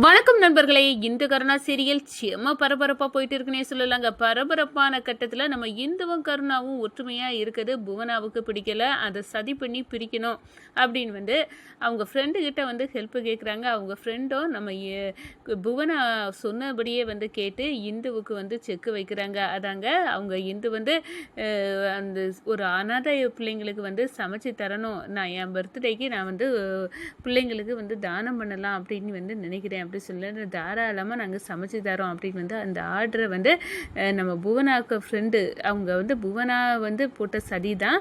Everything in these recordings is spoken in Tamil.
வணக்கம் நண்பர்களே. இந்த கருணா சீரியல் செம்ம பரபரப்பாக போயிட்டு இருக்குன்னே சொல்லலாங்க. பரபரப்பான கட்டத்தில் நம்ம இந்துவும் கருணாவும் ஒற்றுமையாக இருக்குது புவனாவுக்கு பிடிக்கல. அதை சதி பண்ணி பிரிக்கணும் அப்படின்னு அவங்க ஃப்ரெண்டுக்கிட்ட ஹெல்ப் கேட்குறாங்க. அவங்க ஃப்ரெண்டும் நம்ம புவனா சொன்னபடியே கேட்டு இந்துவுக்கு செக்கு வைக்கிறாங்க. அதாங்க அவங்க இந்து அந்த ஒரு அனாதை பிள்ளைங்களுக்கு சமைச்சு தரணும். நான் என் பர்த்டேக்கு நான் பிள்ளைங்களுக்கு தானம் பண்ணலாம் அப்படின்னு நினைக்கிறேன் அப்படி சொல்லி தாராளமாக நாங்கள் சமைச்சு தரோம் அப்படின்னு அந்த ஆர்டரை நம்ம புவனாவுக்கு ஃப்ரெண்டு அவங்க புவனா போட்ட சதி தான்.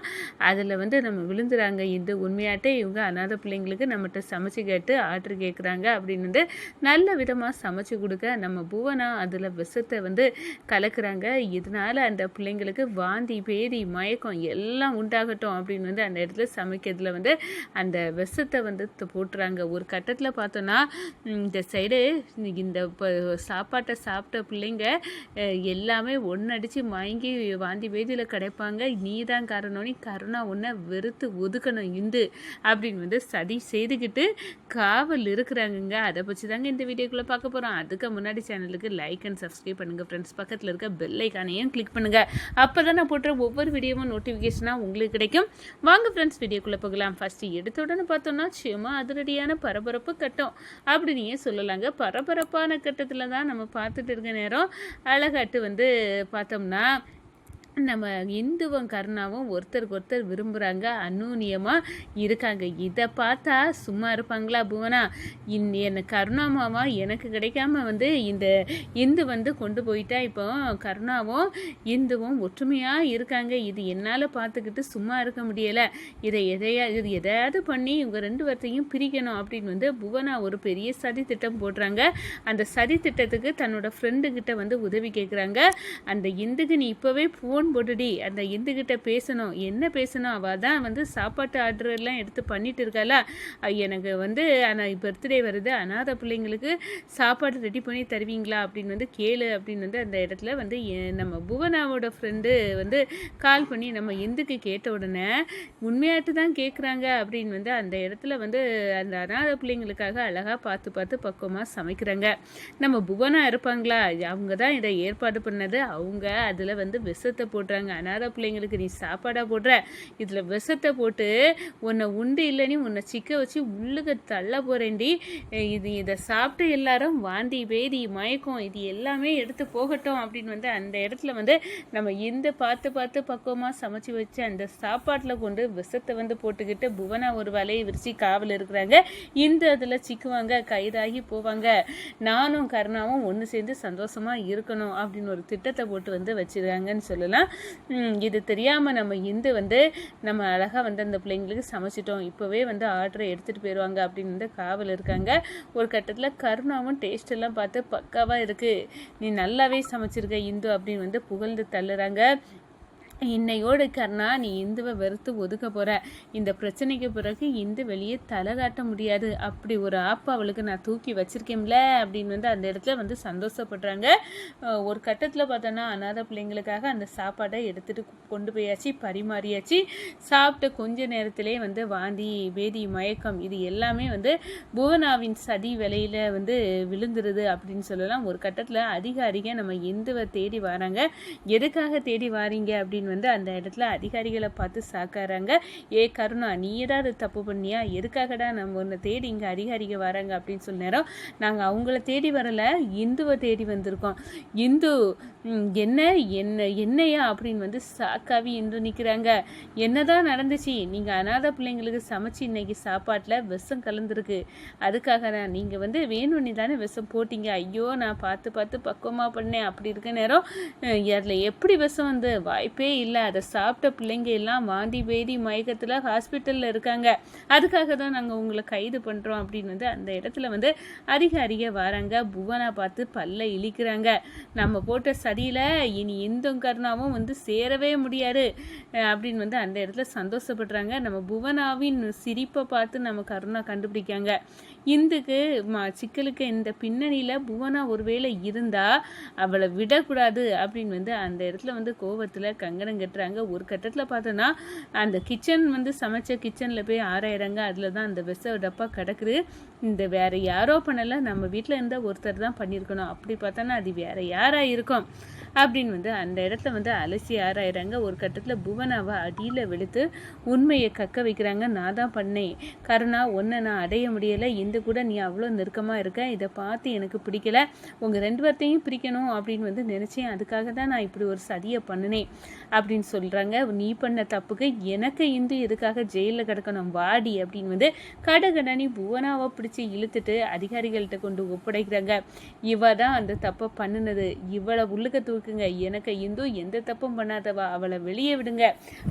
அதில் நம்ம விழுந்துறாங்க. இந்த உண்மையாட்டே இவங்க அனாதை பிள்ளைங்களுக்கு நம்மகிட்ட சமைச்சு கேட்டு ஆர்டர் கேட்குறாங்க அப்படின்னு நல்ல விதமாக சமைச்சு கொடுக்க நம்ம புவனா அதில் விஷத்தை கலக்குறாங்க. இதனால் அந்த பிள்ளைங்களுக்கு வாந்தி பேதி மயக்கம் எல்லாம் உண்டாகட்டும் அப்படின்னு அந்த இடத்துல சமைக்கிறதுல அந்த விஷத்தை போட்டுறாங்க. ஒரு கட்டத்தில் பார்த்தோன்னா இந்த சைடு இந்த சாப்பாட்டை சாப்பிட்ட பிள்ளைங்க எல்லாமே ஒன்றடிச்சு மயங்கி வாந்தி பேதியில் கிடைப்பாங்க. நீ தான் காரணம், நீ கருணா ஒன்றை வெறுத்து ஒதுக்கணும் இந்து அப்படின்னு சதி செய்துக்கிட்டு காவல் இருக்கிறாங்கங்க. அதை பற்றி தாங்க இந்த வீடியோக்குள்ளே பார்க்க போகிறோம். அதுக்கு முன்னாடி சேனலுக்கு லைக் அண்ட் சப்ஸ்கிரைப் பண்ணுங்கள் ஃப்ரெண்ட்ஸ். பக்கத்தில் இருக்க பெல் ஐக்கானையும் கிளிக் பண்ணுங்கள். அப்போ தான் நான் போட்டுற ஒவ்வொரு வீடியோவும் நோட்டிஃபிகேஷனாக உங்களுக்கு கிடைக்கும். வாங்க ஃப்ரெண்ட்ஸ் வீடியோக்குள்ளே போகலாம். ஃபஸ்ட்டு எடுத்த உடனே பார்த்தோன்னா சும்மா அதிரடியான பரபரப்பு கட்டம் அப்படின்னு சொல்லலாங்க. பரபரப்பான கட்டத்தில் தான் நம்ம பார்த்துட்டு இருக்க நேரம் அழகாட்டு பார்த்தோம்னா நம்ம இந்துவும் கருணாவும் ஒருத்தருக்கு ஒருத்தர் விரும்புகிறாங்க, அந்நூன்யமாக இருக்காங்க. இதை பார்த்தா சும்மா இருப்பாங்களா புவனா? என்னை கருணாமாவா எனக்கு கிடைக்காம இந்த இந்து கொண்டு போயிட்டா. இப்போ கருணாவும் இந்துவும் ஒற்றுமையாக இருக்காங்க. இது என்னால் பார்த்துக்கிட்டு சும்மா இருக்க முடியலை. இது எதையாவது பண்ணி இவங்க ரெண்டு பேர்த்தையும் பிரிக்கணும் அப்படின்னு புவனா ஒரு பெரிய சதி திட்டம் போடுறாங்க. அந்த சதி திட்டத்துக்கு தன்னோட ஃப்ரெண்டுக்கிட்ட உதவி கேட்குறாங்க. அந்த இந்துக்கு நீ இப்போவே ஃபோன் போட்டுடி, அந்த இந்துக்கிட்ட பேசணும். என்ன பேசணும்? அவள் தான் சாப்பாட்டு ஆர்டர் எல்லாம் எடுத்து பண்ணிட்டு இருக்காளா. எனக்கு ஆனால் பர்த்டே வருது, அனாதை பிள்ளைங்களுக்கு சாப்பாடு ரெடி பண்ணி தருவீங்களா அப்படின்னு கேளு அப்படின்னு அந்த இடத்துல நம்ம புவனாவோட ஃப்ரெண்டு கால் பண்ணி நம்ம இந்துக்கு கேட்ட உடனே உண்மையாட்டு தான் கேட்குறாங்க அப்படின்னு அந்த இடத்துல அந்த அனாதை பிள்ளைங்களுக்காக அழகாக பார்த்து பார்த்து பக்குவமாக சமைக்கிறாங்க. நம்ம புவனா இருப்பாங்களா, அவங்க தான் இதை ஏற்பாடு பண்ணது. அவங்க அதில் விஷத்தை போடுறாங்க. அனாதை பிள்ளைங்களுக்கு நீ சாப்பாடாக போடுற, இதில் விஷத்தை போட்டு உன்னை உண்டு இல்லைன்னு உன்னை சிக்க வச்சு உள்ளுக்கு தள்ள போகிறேன்டி. இதை சாப்பிட்டு எல்லாரும் வாந்தி பேதி மயக்கம் இது எல்லாமே எடுத்து போகட்டும் அப்படின்னு அந்த இடத்துல நம்ம இந்த பார்த்து பார்த்து பக்குவமாக சமைச்சு வச்சு அந்த சாப்பாட்டில் கொண்டு விஷத்தை போட்டுக்கிட்டு புவனா ஒரு வலையை விரிச்சு காவல் இருக்கிறாங்க. இந்த அதில் சிக்குவாங்க, கைதாகி போவாங்க. நானும் கருணாவும் ஒன்று சேர்ந்து சந்தோஷமாக இருக்கணும் அப்படின்னு ஒரு திட்டத்தை போட்டு வச்சுருக்காங்கன்னு சொல்லலாம். இது தெரியாமல் நம்ம இந்து நம்ம அழகாக அந்த பிள்ளைங்களுக்கு சமைச்சிட்டோம், இப்போவே ஆர்டரை எடுத்துகிட்டு போயிடுவாங்க அப்படின்னு காவல் இருக்காங்க. ஒரு கட்டத்தில் கருணாவும் டேஸ்ட் எல்லாம் பார்த்து பக்காவாக இருக்குது, நீ நல்லாவே சமைச்சிருக்க இந்து அப்படின்னு புகழ்ந்து தள்ளுறாங்க. இன்னையோடு கர்ணா நீ இந்துவை வெறுத்து ஒதுக்க போகிற, இந்த பிரச்சனைக்கு பிறகு இந்து வெளியே தலை காட்ட முடியாது, அப்படி ஒரு ஆப்பை அவளுக்கு நான் தூக்கி வச்சிருக்கேன்ல அப்படின்னு அந்த இடத்துல சந்தோஷப்படுறாங்க. ஒரு கட்டத்தில் பார்த்தோன்னா அனாதை பிள்ளைங்களுக்காக அந்த சாப்பாடை எடுத்துகிட்டு கொண்டு போயாச்சு, பரிமாறியாச்சு. சாப்பிட்ட கொஞ்ச நேரத்திலே வாந்தி பேதி மயக்கம் இது எல்லாமே புவனாவின் சதி வேலையில் விழுந்துருது அப்படின்னு சொல்லலாம். ஒரு கட்டத்தில் அதிகாரிங்க நம்ம இந்துவை தேடி வராங்க. எதுக்காக தேடி வாரீங்க அப்படின்னு அந்த இடத்துல அதிகாரிகளை பார்த்து சாக்காராங்க. ஏ கருணா, நீ ஏதாவது தப்பு பண்ணியா? எதுக்காகடா நம்ம ஒன்று தேடி இங்கே அதிகாரிகள் வராங்க அப்படின்னு சொல்ல நேரம், நாங்கள் அவங்கள தேடி வரல, இந்துவை தேடி வந்திருக்கோம். இந்து என்னையா அப்படின்னு சாக்காவி இந்து நிற்கிறாங்க. என்னதான் நடந்துச்சு? நீங்கள் அனாதை பிள்ளைங்களுக்கு சமைச்சு இன்னைக்கு சாப்பாட்டில் விஷம் கலந்துருக்கு, அதுக்காக தான் நீங்கள் வேணும்னு தானே விஷம் போட்டீங்க. ஐயோ, நான் பார்த்து பார்த்து பக்குவமாக பண்ணேன் அப்படி இருக்க நேரம் அதில் எப்படி விஷம் வாய்ப்பே இல்லை. அதை சாப்பிட்ட பிள்ளைங்க எல்லாம் வாந்தி பேதி மயக்கத்தில் ஹாஸ்பிட்டலில் இருக்காங்க, அதுக்காக தான் நாங்கள் உங்களை கைது பண்ணுறோம் அப்படின்னு அந்த இடத்துல அதிகாரிக வராங்க. புவனா பார்த்து பல்ல இழிக்கிறாங்க. நம்ம போட்ட சதியில் இனி இந்தும் கருணாவும் சேரவே முடியாது அப்படின்னு அந்த இடத்துல சந்தோஷப்படுறாங்க. நம்ம புவனாவின் சிரிப்பை பார்த்து நம்ம கருணா கண்டுபிடிக்காங்க. இந்துக்கு சிக்கலுக்கு இந்த பின்னணியில் புவனா ஒருவேளை இருந்தால் அவளை விடக்கூடாது அப்படின்னு அந்த இடத்துல கோவத்தில் கங்கணம் கட்டுறாங்க. ஒரு கட்டத்தில் பார்த்தோன்னா அந்த கிச்சன் சமைச்ச கிச்சனில் போய் ஆராயிறாங்க. அதில் தான் அந்த விஷ டப்பா கிடக்குது. இந்த வேற யாரோ பண்ணல, நம்ம வீட்டில் இருந்த ஒருத்தர் தான் பண்ணியிருக்கணும். அப்படி பார்த்தோன்னா அது வேற யாரா இருக்கும் அப்படின்னு வந்து அந்த இடத்துல வந்து அலசி ஆராயிறாங்க. ஒரு கட்டத்தில் புவனாவை அடியில் வெளுத்து உண்மையை கக்க வைக்கிறாங்க. நான் தான் பண்ணேன் கருணா, ஒன்றை நான் அடைய முடியலை, இந்த கூட நீ அவ்வளோ நெருக்கமாக இருக்க, இதை பார்த்து எனக்கு பிடிக்கல, உங்கள் 2 பேர்த்தையும் பிரிக்கணும் அப்படின்னு வந்து நினச்சேன், அதுக்காக தான் நான் இப்படி ஒரு சதியை பண்ணினேன் அப்படின்னு சொல்கிறாங்க. நீ பண்ண தப்புக்கு எனக்கு இந்து எதுக்காக ஜெயிலில் கிடக்கணும், வாடி அப்படின்னு வந்து கடகடனி புவனாவை பிடிச்சி இழுத்துட்டு அதிகாரிகள்கிட்ட கொண்டு ஒப்படைக்கிறாங்க. இவ தான் அந்த தப்பை பண்ணினது, இவளை உள்ளுக்க தூக்குங்க, எனக்கு இந்து எந்த தப்பும் பண்ணாதவா, அவளை வெளியே விடுங்க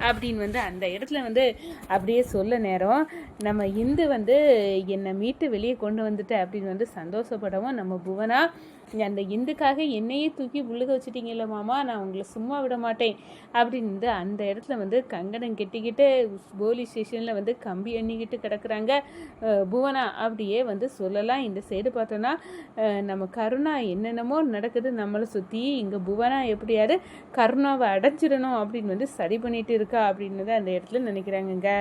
அப்படின்னு வந்து அந்த இடத்துல வந்து அப்படியே சொல்ல நேரம் நம்ம இந்து வந்து என்னை மீட்டு வெளியே கொண்டு வந்துட்டு அப்படின்னு வந்து சந்தோஷப்படவும், நம்ம புவனா அந்த இந்துக்காக என்னையே தூக்கி உள்ளுக வச்சுட்டீங்கல்ல மாமா, நான் உங்களை சும்மா விட மாட்டேன் அப்படின்னு வந்து அந்த இடத்துல வந்து கங்கணம் கெட்டிக்கிட்டு போலீஸ் ஸ்டேஷனில் வந்து கம்பி எண்ணிக்கிட்டு கிடக்குறாங்க புவனா அப்படியே வந்து சொல்லலாம். இந்த சைடு பார்த்தோன்னா நம்ம கருணா என்னென்னமோ நடக்குது நம்மளை சுற்றி, இங்கே புவனா எப்படியாவது கருணாவை அடைஞ்சிடணும் அப்படின்னு வந்து சரி பண்ணிட்டு இருக்கா அப்படின்னு அந்த இடத்துல நினைக்கிறாங்கங்க.